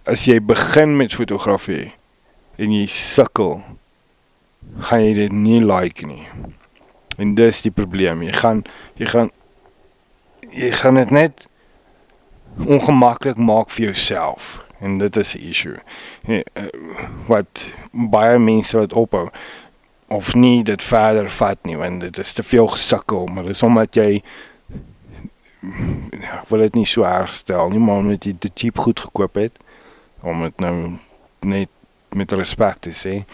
as jy begin met fotografie en jy sukkel, gaan jy dit nie like nie. En dis die probleem. Jy gaan dit net ongemaklik maak vir jouself. En dit is 'n issue. Wat baie mense wat ophou of nie dit verder vat nie, want dit is te veel gesukkel, maar dis omdat jy ek wil dit nie so erg stel nie, maar omdat jy te cheap goed gekoop het, om dit nou net met respek te sê,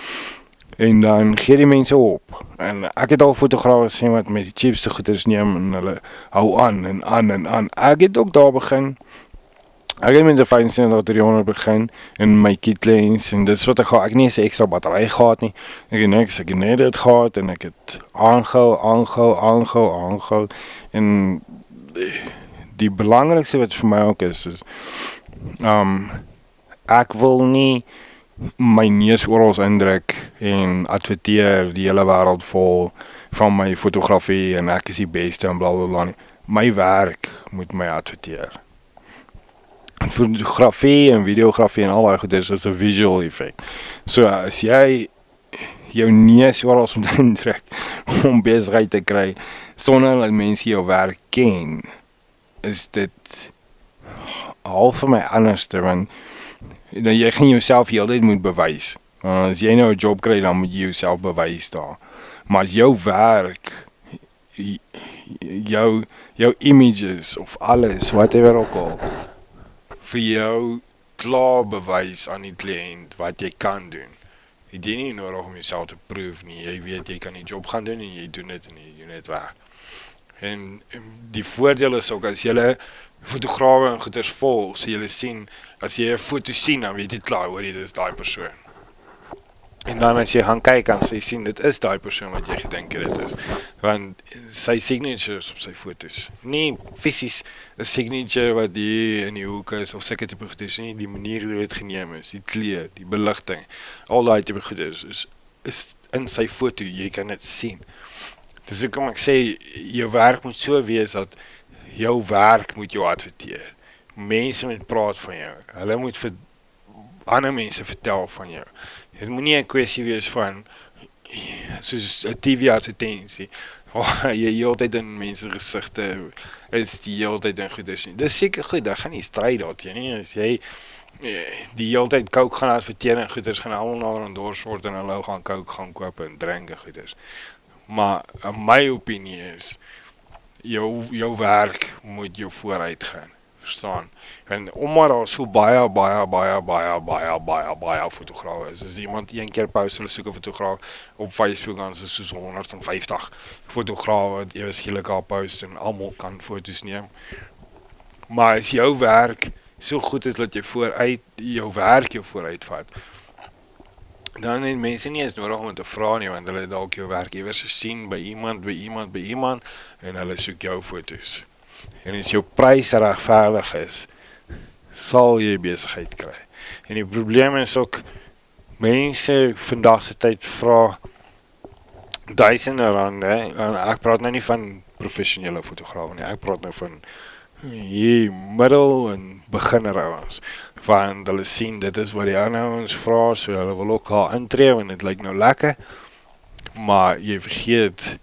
en dan gee die mense op. En ek het al fotograwe gesien wat met die cheapste goeders neem en hulle hou aan en aan en aan. Ek het ook daar begin. Ek het met die 35-300 begin in my kit lens en dit is wat ek het nie eens 'n ekstra battery gehad nie. Ek het net dit gehad en ek het aangehou en die belangrikste wat vir my ook is ek wil nie my neus oral indruk en adverteer die hele wêreld vol van my fotografie en ek is die beste en blablabla nie. My werk moet my adverteer. En fotografie en videografie en al daai goeders is 'n visual effect. So as jy jou neus oral moet indruk om besigheid te kry sonder dat mense jou werk ken, is dit half vir my anderste, want jy gaan jouself heeltyd moet bewys. As jy nou 'n job kry, dan moet jy jouself bewys daar. Maar as jou werk, jou images of alles, whatever ook al, vir jou klaar bewys aan die kliënt wat jy kan doen. Jy doen nie nodig om jouself te proef nie. Jy weet jy kan die job gaan doen en jy doen dit en jy doen dit weg. En die voordeel is ook as jy fotograwe en goeders volg, so jy sien, as jy 'n foto sien, dan weet jy klaar, hoor jy, dit is daai persoon. En dan as jy gaan kyk, en jy sien, dit is daai persoon wat jy gedink dit is. Want sy signatures op sy foto's, nie fisies 'n signature wat hier in die hoek is, of sulke tipe goeders nie, die manier hoe dit geneem is, die kleur, die beligting, al daai tipe goeders, is in sy foto, jy kan dit sien. Dis hoekom ek sê, jou werk moet so wees, dat jou werk moet jou adverteer. Mense moet praat van jou. Hulle moet vir ander mense vertel van jou. Dit moet nie 'n kwessie wees van soos 'n TV-advertensie. Jy heeltyd in mense gesigte is die heeltyd in goeders nie. Dis seker goed, daar gaan nie stryd daarteen nie. As jy die heeltyd Coke gaan adverteer en goeders gaan almal na endors word en hulle gaan Coke gaan koop en drink en goeders. Maar my opinie is jou werk moet jou vooruit gaan, verstaan? En omdat daar so baie fotograwe is, as iemand een keer post, hulle soek 'n fotograaf op Facebook, dan is het soos 150 fotograwe wat ewe skielik al post en almal kan foto's neem. Maar as jou werk so goed is dat jou werk jou vooruit vat, dan het mense nie eens nodig om te vra nie, want hulle dalk jou werk iewers gesien by iemand en hulle soek jou foto's. En as jou prys regverdig is, sal jy besigheid kry. En die probleem is ook, mense vandag se tyd vra duisende rande, en ek praat nou nie van professionele fotograwe nie, ek praat nou van hier middel en beginner ouens, want hulle sien dit is wat die ander ouens vra, so hulle wil ook haar intree, want dit lyk nou lekker, maar jy vergeet,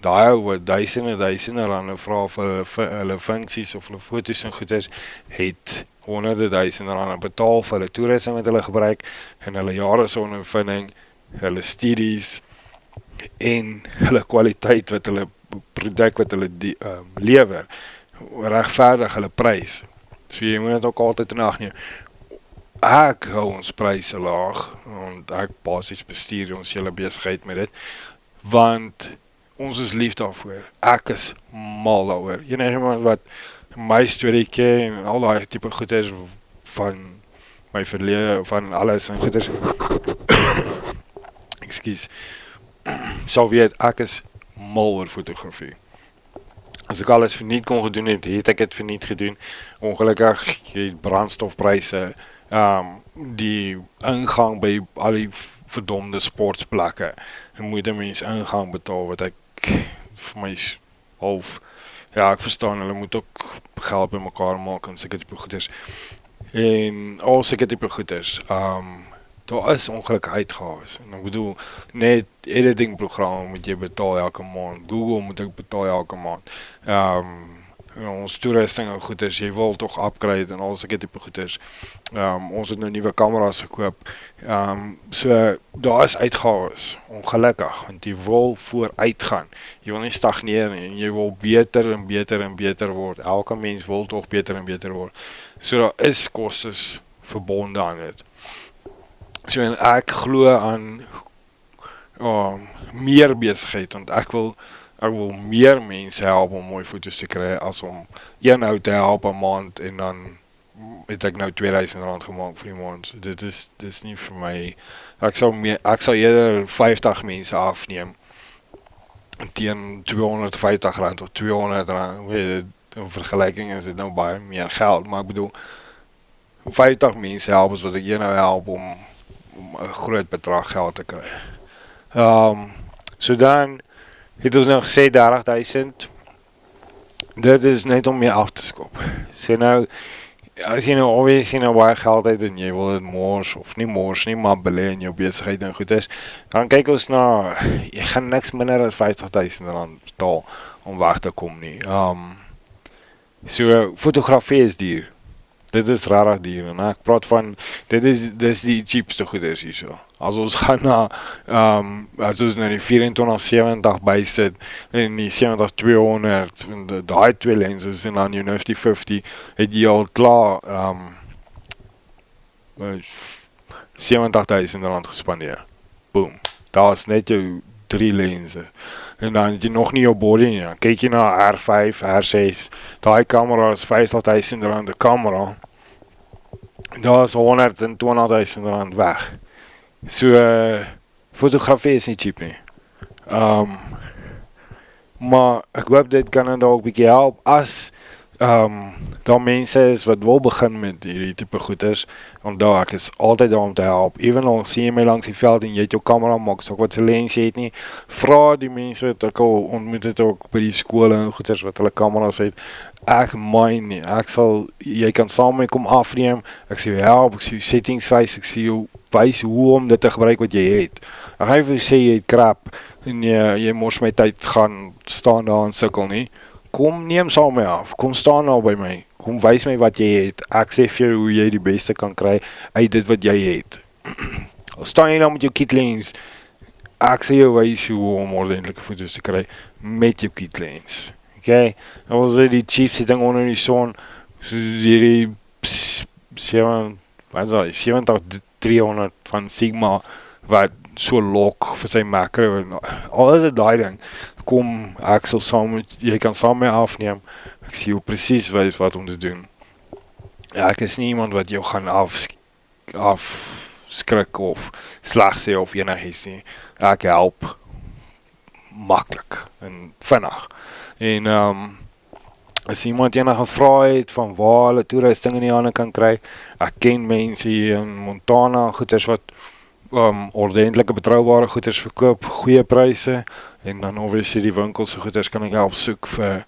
daai ou wat duisende rande vra vir hulle funksies of hulle foto's en goeders, het honderde duisende rande betaal vir hulle toerisme wat hulle gebruik, en hulle jare se ondervinding, hulle studies, en hulle kwaliteit wat hulle produk wat hulle lewer, regverdig hulle prys. So jy moet dit ook altyd in ag neem. Ek hou ons pryse laag, want ek basies bestuur ons hele besigheid met dit, want ons is lief daarvoor. Ek is mal daaroor. Enige iemand wat my storie ken en al daai tipe goeders van my verlede, van alles en goeders ekskuus, sal weet, ek is mal oor fotografie. As ek alles verniet kon gedoen het, het ek het verniet gedoen. Ongelukkig, die brandstofpryse, die ingang by al die verdomde sportsplekke, en moet 'n mens ingang betaal, wat ek vir my half, ja, ek verstaan, hulle moet ook geld by mekaar maak en sulke tipe goeders. en al sulke tipe goeders. Daar is ongelukkig uitgawes. En ek bedoel, net editing programme moet jy betaal elke maand. Google moet ek betaal elke maand. Ons toerusting en goeders, jy wil toch upgrade en al sulke tipe goeders. Ons het nou nuwe kameras gekoop. So daar is uitgawes, ongelukkig, want jy wil vooruit gaan. Jy wil nie stagneer nie, en jy wil beter en beter en beter word. Elke mens wil toch beter en beter word. So daar is kostes verbonde aan dit. So en ek glo aan meer besigheid, want ek wil meer mense help om mooi foto's te kry, as om een ou te help 'n maand, en dan het ek nou R2000 gemaakt vir die maand. So dit is nie vir my, ek sal eerder 50 mense afneem, teen R250 of R200, weet jy, in vergelijking is dit nou baie meer geld, maar ek bedoel, 50 mense help is wat ek nou help om 'n groot bedrag geld te kry. So dan het ons nou gesê 30.000. Dit is net om mee af te skop. So nou, as jy nou obviously nou baie geld het en jy wil dit mors, of nie mors nie, maar belê in jou besigheid en goed is, dan kyk ons na, jy gaan niks minder as R50.000 betaal om weg te kom nie. So fotografie is duur. Dit is rarig duur, en ek praat van, dit is die cheapste goeders hierso. As ons gaan na, as ons na die 24-70 bysit, en die 70-200, en die twee lenses, en dan jou 50-50, het jy al klaar, R70.000 gespandeer. Boom. Daar is net jou 3 lense. En dan het jy nog nie jou body nie. Dan kyk jy na R5, R6, die camera is R50.000 'n kamera. Daar is R120.000 weg. So, fotografie is nie cheap nie. Maar ek hoop dit kan dan ook 'n bietjie help, as daar mense is wat wil begin met hierdie tipe goeders, onthou ek is altyd daar om te help. Even al sien jy my langs die veld en jy het jou kamera, maak so wat se lens jy het nie, vra die mense wat ek al ontmoet het ook by die skole en goeders wat hulle kameras het, ek myn nie, jy kan saam met my kom afneem, ek sê jou help, ek sê jou settings wys, ek sê jou wys hoe om dit te gebruik wat jy het. Ek gaan vir jou sê jy het crap, en jy mors my tyd gaan staan daar en sukkel nie. Kom neem saam my af, kom staan nou by my, kom wys my wat jy het, ek sê vir jou hoe jy die beste kan kry uit dit wat jy het. Staan jy nou met jou kit lens, ek sê jou wys hoe om ordentlike foto's te kry met jou kit lens. Okay, dan was dit die cheapste ding onder die son, so die 70-300 van Sigma, wat so lok vir sy macro, al is dit daai ding, kom, ek sal jy kan saam my afneem, ek sê jou presies wys wat om te doen. Ek is nie iemand wat jou gaan afskrik of sleg sê of enigiets nie, ek help maklik en vinnig. En as iemand enige vrae het van waar hulle toerusting in die hande kan kry, ek ken mense hier in Montana, goeders wat ordentlike betroubare goeders verkoop, goeie pryse, en dan obviously die winkels goeders kan ek help soek vir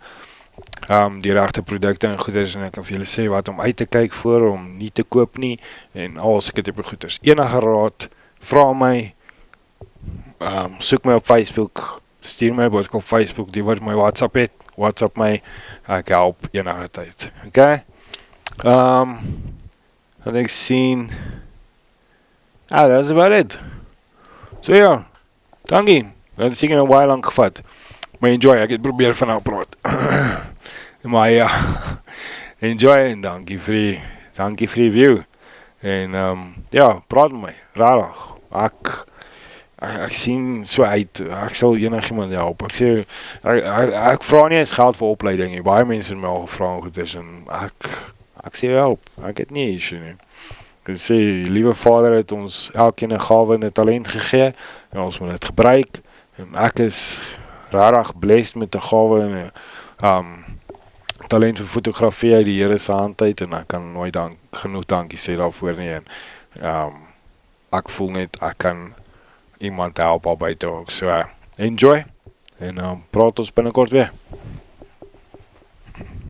die regte produkte en goeders, en ek kan vir julle sê wat om uit te kyk voor, om nie te koop nie, en al sulke tipe goeders. Enige raad, vra my, soek my op Facebook, stuur my boodskap op Facebook, die wat my WhatsApp het, WhatsApp my, ek help enige tyd. Okay? Wat ek sien, that's about it. So ja, dankie. Dat is seker nou baie lang gevat. Maar enjoy, ek het probeer vanaf praat. Maar ja, enjoy en dankie vir die view. En ja, praat met my, rarig. Ek sien so uit, ek sal enigiemand help. Ek sê, ek vra nie eens geld vir opleiding nie. Baie mense het my al gevra goed is, en ek sê help, ek het nie issue nie. Ek sê, liewe Vader het ons elkeen 'n gawe en 'n talent gegee, en ons moet dit gebruik, en ek is rarig blessed met 'n gawe en 'n talent vir fotografie uit die Here se hand uit, en ek kan nooit genoeg dankie sê daarvoor nie, en ek voel net, ek kan iemand help al buite ook, so enjoy, en praat ons binnekort weer.